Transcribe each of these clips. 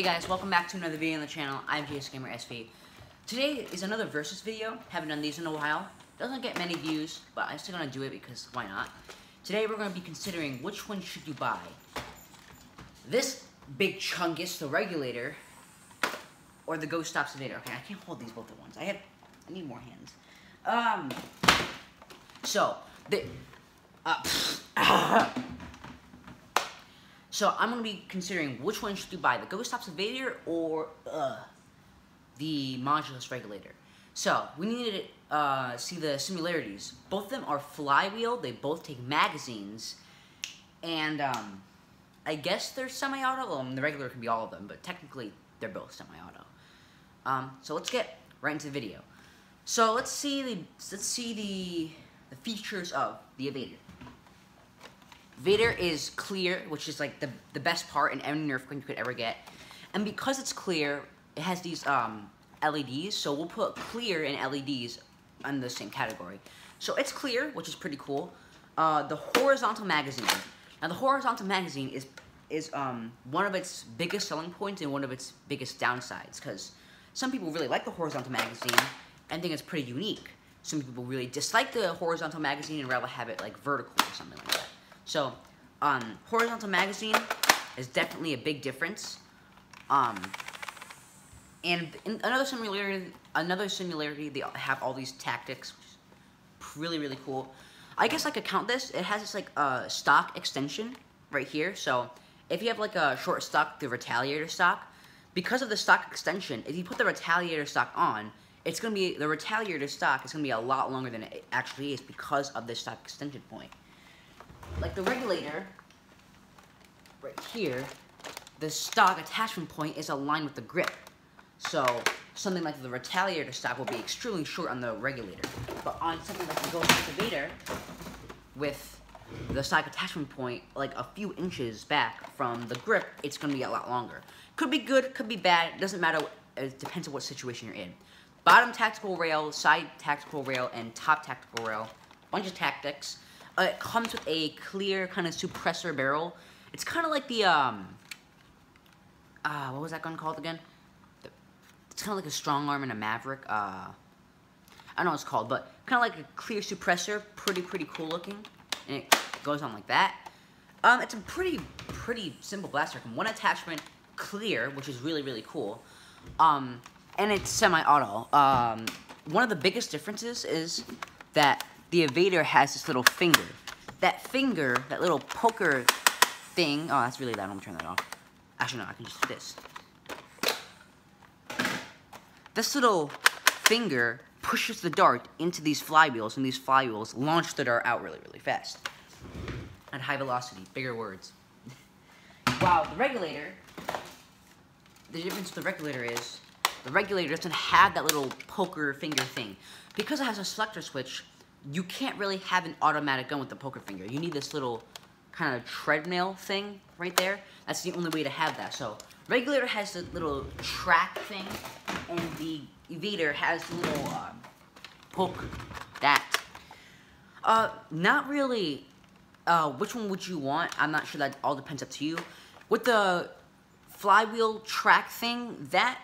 Hey guys, welcome back to another video on the channel. I'm JSGamerSV. Today is another versus video. Haven't done these in a while. Doesn't get many views, but I'm still gonna do it because why not? Today we're gonna be considering which one should you buy. This big chungus, the Regulator, or the Ghost Stops Evader. Okay, I can't hold these both at once. I need more hands. So I'm gonna be considering which one should you buy, the Ghost Stops Evader or the Modulus Regulator. So we need to see the similarities. Both of them are flywheel. They both take magazines, and I guess they're semi-auto. Well, the Regulator can be all of them, but technically they're both semi-auto. So let's get right into the video. So let's see the features of the Evader. Evader is clear, which is like the best part in any Nerf gun you could ever get. And because it's clear, it has these LEDs, so we'll put clear and LEDs in the same category. So it's clear, which is pretty cool. The horizontal magazine. Now the horizontal magazine is one of its biggest selling points and one of its biggest downsides, because some people really like the horizontal magazine and think it's pretty unique. Some people really dislike the horizontal magazine and rather have it like vertical or something like that. So, horizontal magazine is definitely a big difference. And another similarity, they have all these tactics, which is really cool. I guess I could count this. It has this like stock extension right here. So, if you have like a short stock, the Retaliator stock, because of the stock extension, if you put the Retaliator stock on, it's gonna be the Retaliator stock is gonna be a lot longer than it actually is because of this stock extension point. Like the Regulator, right here, the stock attachment point is aligned with the grip. So, something like the Retaliator stock will be extremely short on the Regulator. But on something like the Ghost Stops Evader, with the stock attachment point like a few inches back from the grip, it's going to be a lot longer. Could be good, could be bad, it doesn't matter, it depends on what situation you're in. Bottom tactical rail, side tactical rail, and top tactical rail. Bunch of tactics. It comes with a clear kind of suppressor barrel. It's kind of like the, what was that gun called again? It's kind of like a strong arm and a Maverick. I don't know what it's called, but kind of like a clear suppressor. Pretty cool looking. And it goes on like that. It's a pretty simple blaster. One attachment, clear, which is really cool. And it's semi-auto. One of the biggest differences is that the Evader has this little finger. That finger, that little poker thing. Oh, that's really loud. I'm gonna turn that off. Actually, no, I can just do this. This little finger pushes the dart into these flywheels, and these flywheels launch the dart out really fast. At high velocity, bigger words. Wow, the Regulator, the difference with the Regulator is, the Regulator doesn't have that little poker finger thing. Because it has a selector switch, you can't really have an automatic gun with the poker finger. You need this little kind of treadmill thing right there. That's the only way to have that. So, Regulator has the little track thing, and the Evader has the little poke that. Not really. Which one would you want? I'm not sure. That all depends up to you. With the flywheel track thing, that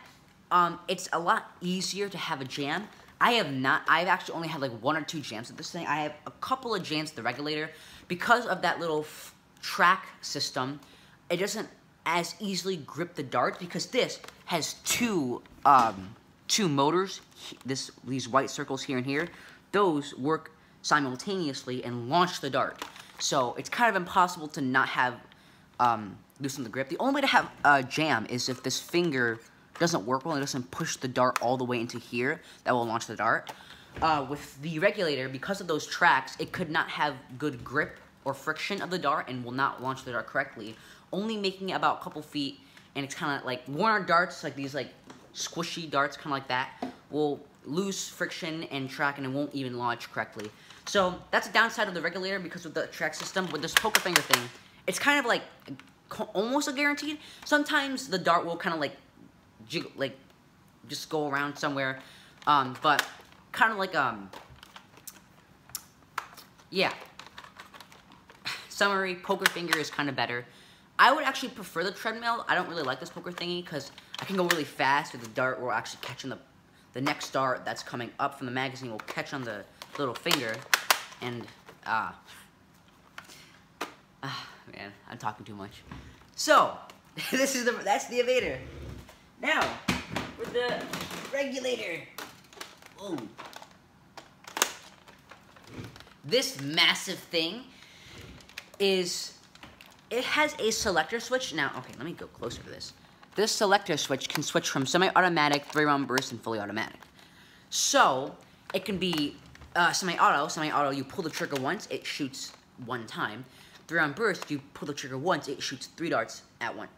it's a lot easier to have a jam. I've actually only had like 1 or 2 jams with this thing. I have a couple of jams with the Regulator. Because of that little track system, it doesn't as easily grip the dart, because this has two motors. These white circles here and here, those work simultaneously and launch the dart. So it's kind of impossible to not have loosen the grip. The only way to have a jam is if this finger doesn't work well, it doesn't push the dart all the way into here, that will launch the dart. With the Regulator, because of those tracks, it could not have good grip or friction of the dart and will not launch the dart correctly, only making it about a couple feet, and it's kind of like Warner darts, like these like squishy darts, kind of like that, will lose friction and track, and it won't even launch correctly. So that's a downside of the Regulator because of the track system. With this poker finger thing, it's kind of like almost a guaranteed. Sometimes the dart will kind of like jiggle, like just go around somewhere, but kind of like yeah. Summary: poker finger is kind of better. I would actually prefer the treadmill. I don't really like this poker thingy because I can go really fast with the dart will actually catch on the next dart that's coming up from the magazine will catch on the little finger. And, man, I'm talking too much. So, that's the Evader. Now, with the Regulator. Ooh. This massive thing it has a selector switch. Now, okay, let me go closer to this. This selector switch can switch from semi-automatic, 3-round burst, and fully automatic. So, it can be semi-auto. Semi-auto, you pull the trigger once, it shoots 1 time. 3-round burst, you pull the trigger once, it shoots 3 darts at one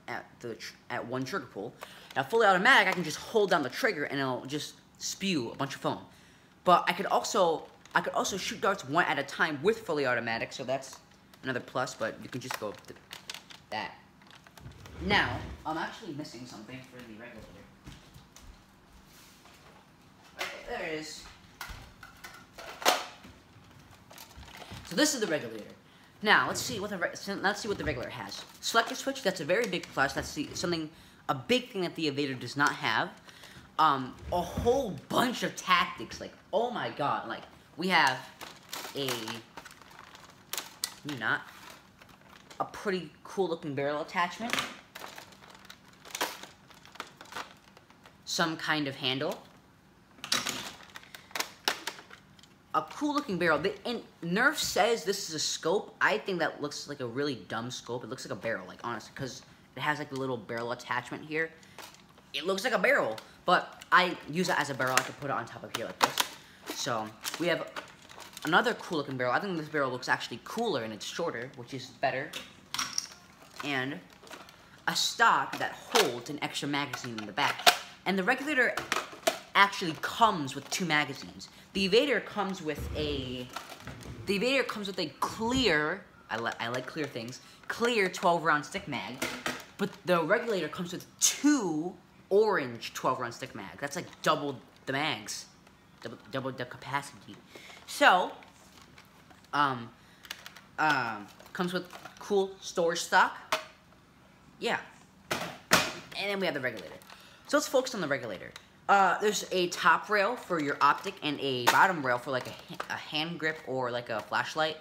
trigger pull. Now, fully automatic, I can just hold down the trigger and it'll just spew a bunch of foam. But I could also shoot darts 1 at a time with fully automatic, so that's another plus. But you can just go to that. Now, I'm actually missing something for the Regulator. Okay, there it is. So this is the Regulator. Now let's see what the Regulator has. Selector switch. That's a very big plus. That's a big thing that the Evader does not have. A whole bunch of tactics. Like, oh my god. Like, we have a pretty cool looking barrel attachment. Some kind of handle. A cool looking barrel. And Nerf says this is a scope. I think that looks like a really dumb scope. It looks like a barrel, like, honestly, because it has like the little barrel attachment here. It looks like a barrel, but I use it as a barrel. I could put it on top of here like this. So we have another cool looking barrel. I think this barrel looks actually cooler and it's shorter, which is better. And a stock that holds an extra magazine in the back. And the Regulator actually comes with 2 magazines. The Evader comes with a clear, I like clear things, clear 12-round stick mag, but the Regulator comes with 2 orange 12-round stick mag. That's like double the mags, double the capacity. So, comes with cool storage stock. Yeah. And then we have the Regulator. So let's focus on the Regulator. There's a top rail for your optic and a bottom rail for like a hand grip or like a flashlight.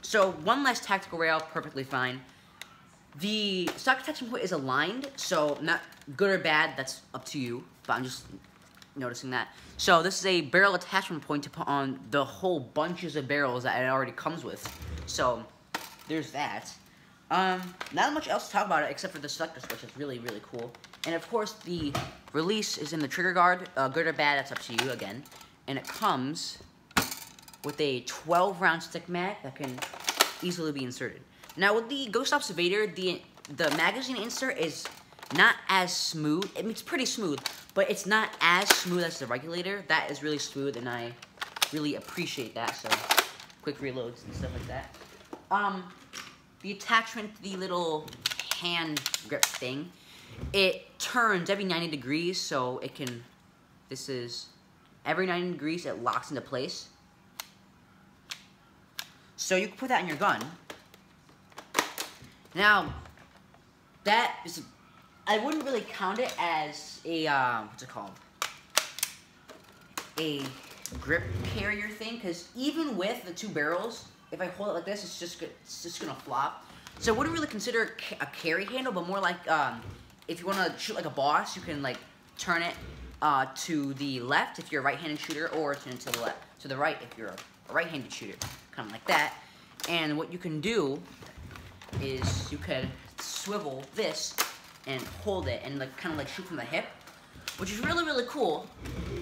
So one less tactical rail, perfectly fine. The stock attachment point is aligned, so not good or bad, that's up to you, but I'm just noticing that. So this is a barrel attachment point to put on the whole bunches of barrels that it already comes with. So there's that. Not much else to talk about it except for the selector switch. It's really, really cool. And of course, the release is in the trigger guard. Good or bad, that's up to you again. And it comes with a 12-round stick mag that can easily be inserted. Now, with the Ghost Ops Evader, the magazine insert is not as smooth. I mean, it's pretty smooth, but it's not as smooth as the Regulator. That is really smooth, and I really appreciate that. So, quick reloads and stuff like that. The attachment, the little hand grip thing, it turns every 90 degrees, so it can, this is, every 90 degrees it locks into place. So you can put that in your gun. Now, that is, I wouldn't really count it as a, what's it called? A grip carrier thing, because even with the 2 barrels, if I hold it like this, it's just gonna flop. So I wouldn't really consider it a carry handle, but more like, if you want to shoot like a boss, you can like turn it to the left if you're a right-handed shooter, or turn it to the right if you're a right-handed shooter, kind of like that. And what you can do is you could swivel this and hold it and like kind of like shoot from the hip, which is really, really cool.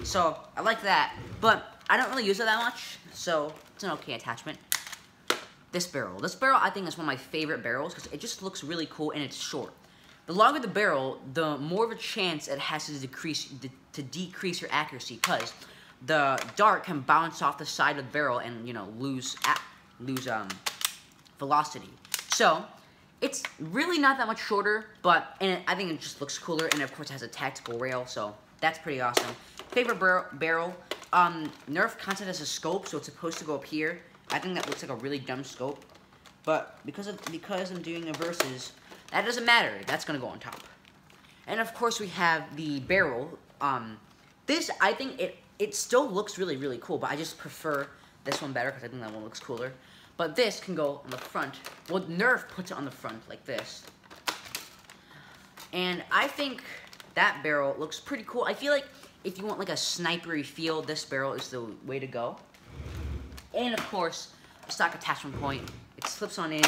So I like that, but I don't really use it that much, so it's an okay attachment. This barrel I think is one of my favorite barrels because it just looks really cool and it's short. The longer the barrel, the more of a chance it has to decrease your accuracy, because the dart can bounce off the side of the barrel and, you know, lose velocity. So it's really not that much shorter, but I think it just looks cooler, and of course it has a tactical rail, so that's pretty awesome. Favorite barrel, Nerf concept as a scope, so it's supposed to go up here. I think that looks like a really dumb scope, but because I'm doing a versus, That doesn't matter. That's going to go on top. And of course, we have the barrel. This, I think, it still looks really, really cool, but I just prefer this one better because I think that one looks cooler. But this can go on the front. Well, Nerf puts it on the front like this. And I think that barrel looks pretty cool. I feel like if you want like a snipery feel, this barrel is the way to go. And of course, a stock attachment point. It slips on in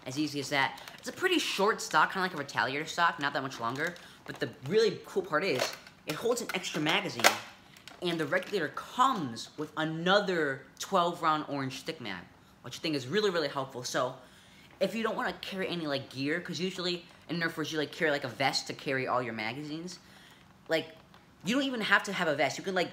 as easy as that. It's a pretty short stock, kind of like a Retaliator stock, not that much longer. But the really cool part is, it holds an extra magazine. And the Regulator comes with another 12-round orange stick mag, which I think is really, really helpful. So, if you don't want to carry any, like, gear, because usually in Nerf wars you, like, carry, like, a vest to carry all your magazines. Like, you don't even have to have a vest. You can, like,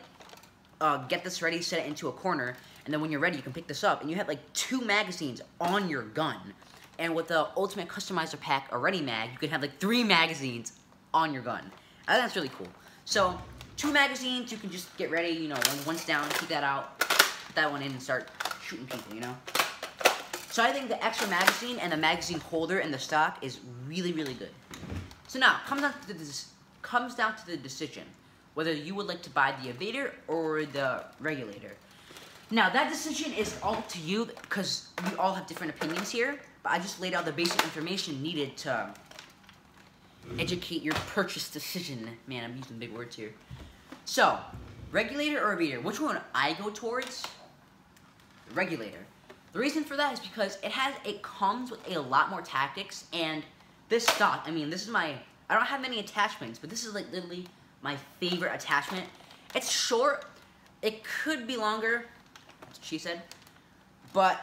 get this ready, set it into a corner, and then when you're ready, you can pick this up, and you have, like, 2 magazines on your gun. And with the Ultimate Customizer Pack Already mag, you can have, like, 3 magazines on your gun. I think that's really cool. So, 2 magazines, you can just get ready, you know, when one's down, keep that out, put that one in, and start shooting people, you know? So I think the extra magazine and the magazine holder in the stock is really, really good. So now, comes down to the decision, whether you would like to buy the Evader or the Regulator. Now, that decision is all to you, because we all have different opinions here, but I just laid out the basic information needed to educate your purchase decision. Man, I'm using big words here. So, Regulator or Evader, which one would I go towards? Regulator. The reason for that is because it comes with a lot more tactics, and this stock, I mean, this is I don't have many attachments, but this is like literally my favorite attachment. It's short, it could be longer, that's what she said, but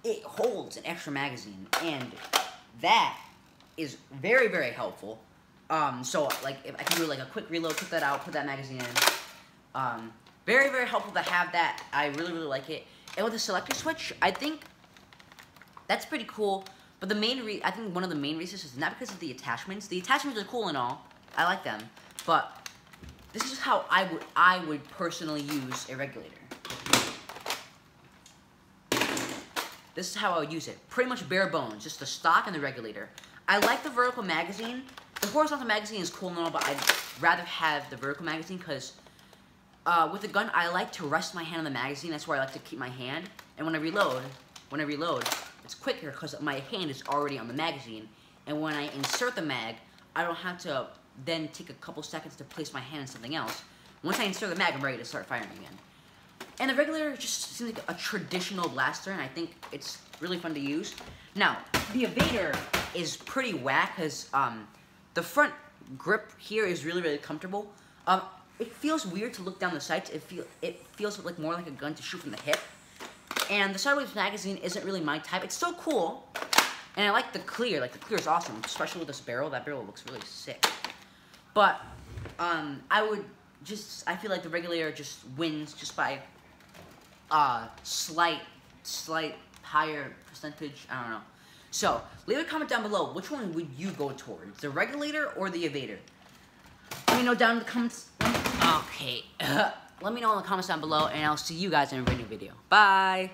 it holds an extra magazine, and that is very, very helpful. So like if I can do like a quick reload, put that out, put that magazine in. Very, very helpful to have that. I really, really like it. And with the selector switch, I think that's pretty cool. But the I think one of the main reasons is not because of the attachments. The attachments are cool and all. I like them. But this is how I would personally use a Regulator. This is how I would use it. Pretty much bare bones. Just the stock and the Regulator. I like the vertical magazine. The horizontal magazine is cool and all, but I'd rather have the vertical magazine because with the gun, I like to rest my hand on the magazine. That's where I like to keep my hand. And when I reload, it's quicker because my hand is already on the magazine. And when I insert the mag, I don't have to then take a couple seconds to place my hand on something else. Once I insert the mag, I'm ready to start firing again. And the Regulator just seems like a traditional blaster, and I think it's really fun to use. Now, the Evader is pretty whack because the front grip here is really, really comfortable. It feels weird to look down the sights. It feels like more like a gun to shoot from the hip. And the sideways magazine isn't really my type. It's still cool, and I like the clear. Like the clear is awesome, especially with this barrel. That barrel looks really sick. But I feel like the Regulator just wins just by slight higher percentage. I don't know. So leave a comment down below. Which one would you go towards, the Regulator or the Evader? Let me know down in the comments. Okay. Let me know in the comments down below, and I'll see you guys in a new video. Bye.